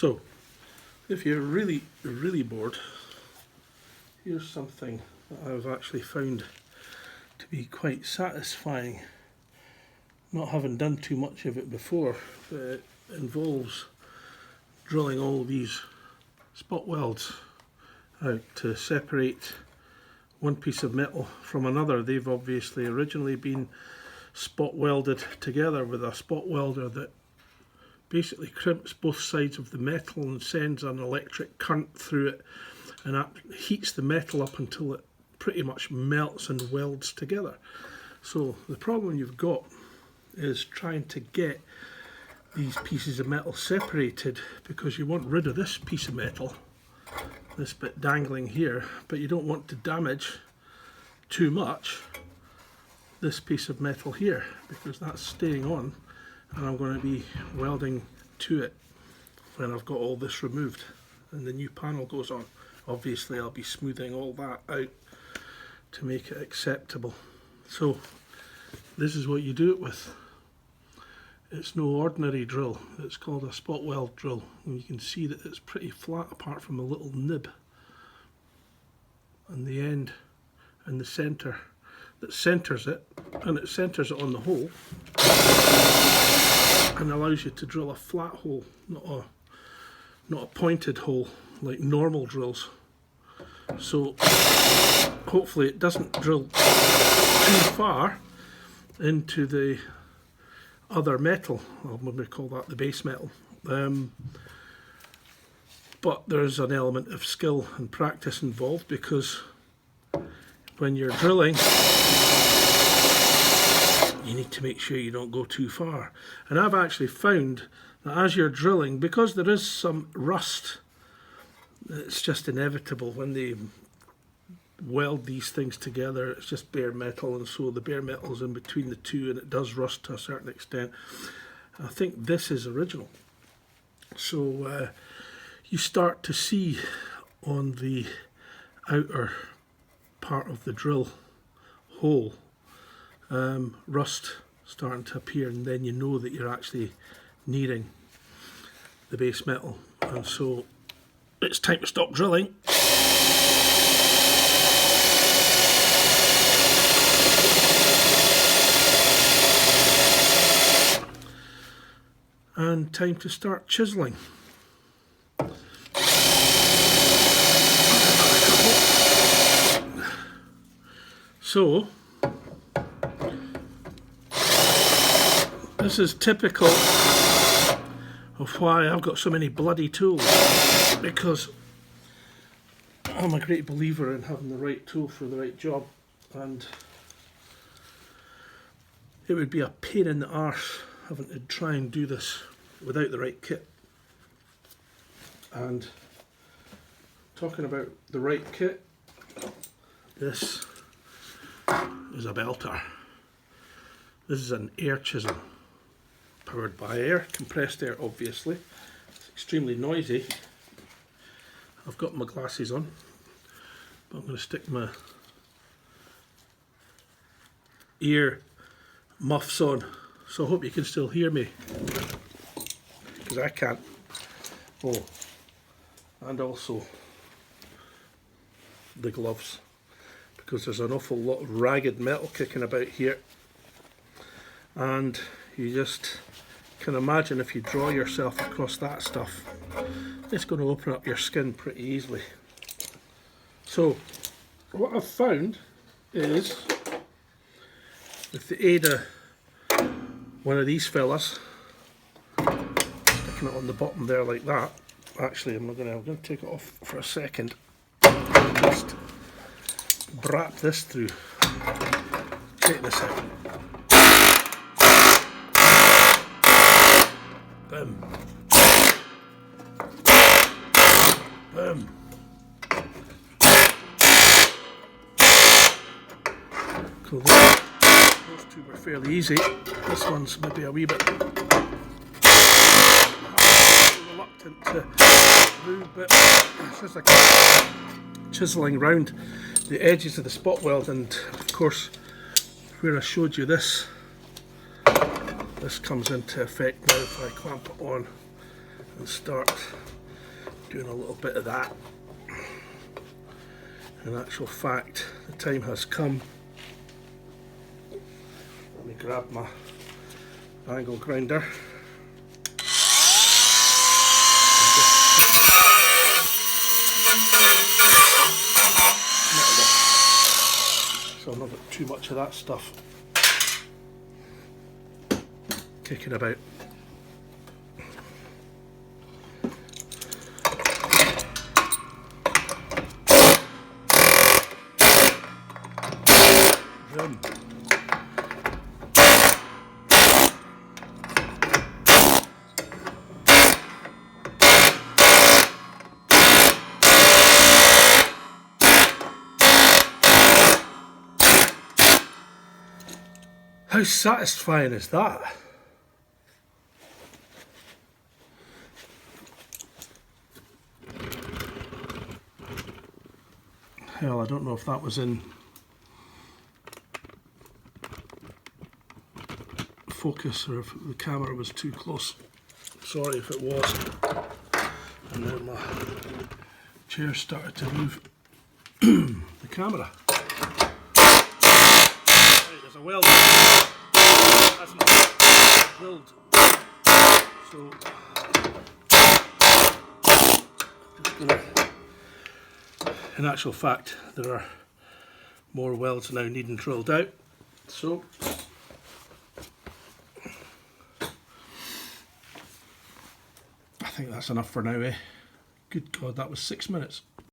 So if you're really bored, here's something that I've actually found to be quite satisfying, not having done too much of it before. But it involves drilling all these spot welds out to separate one piece of metal from another. They've obviously originally been spot welded together with a spot welder that basically crimps both sides of the metal and sends an electric current through it, and that heats the metal up until it pretty much melts and welds together. So the problem you've got is trying to get these pieces of metal separated, because you want rid of this piece of metal, this bit dangling here, but you don't want to damage too much this piece of metal here, because that's staying on and I'm going to be welding to it when I've got all this removed and the new panel goes on. Obviously I'll be smoothing all that out to make it acceptable. So this is what you do it with. It's no ordinary drill, it's called a spot weld drill, and you can see that it's pretty flat apart from a little nib on the end and the centre that centres it, and it centres it on the hole and allows you to drill a flat hole, not a pointed hole like normal drills. So hopefully it doesn't drill too far into the other metal. I'll maybe call that the base metal. But there's an element of skill and practice involved, because when you're drilling you need to make sure you don't go too far. And I've actually found that as you're drilling, because there is some rust, it's just inevitable when they weld these things together. It's just bare metal, and so the bare metal's in between the two and it does rust to a certain extent. I think this is original. So you start to see on the outer part of the drill hole rust starting to appear, and then you know that you're actually nearing the base metal, and so it's time to stop drilling. And time to start chiselling. So this is typical of why I've got so many bloody tools, because I'm a great believer in having the right tool for the right job, and it would be a pain in the arse having to try and do this without the right kit. And talking about the right kit, this is a belter. This is an air chisel, powered by air, compressed air obviously. It's extremely noisy. I've got my glasses on, but I'm going to stick my ear muffs on, so I hope you can still hear me, because I can't. Oh, and also the gloves, because there's an awful lot of ragged metal kicking about here, and you just can imagine if you draw yourself across that stuff, it's going to open up your skin pretty easily. So what I've found is, with the aid of one of these fellas, sticking it on the bottom there like that. Actually, I'm going to take it off for a second. Just brap this through. Check this out. Boom. Boom. So those two were fairly easy. This one's maybe a wee bit reluctant to move, but it's just like chiselling round the edges of the spot weld, and of course where I showed you this comes into effect now if I clamp it on and start doing a little bit of that. In actual fact, the time has come. Let me grab my angle grinder. So I'm not got too much of that stuff kicking about. Boom. How satisfying is that? Hell, I don't know if that was in focus or if the camera was too close. Sorry if it was. And then my chair started to move the camera. Right, there's a weld. That's not a weld. So just gonna, in actual fact, there are more welds now needing drilled out. So I think that's enough for now, eh? Good God, that was 6 minutes.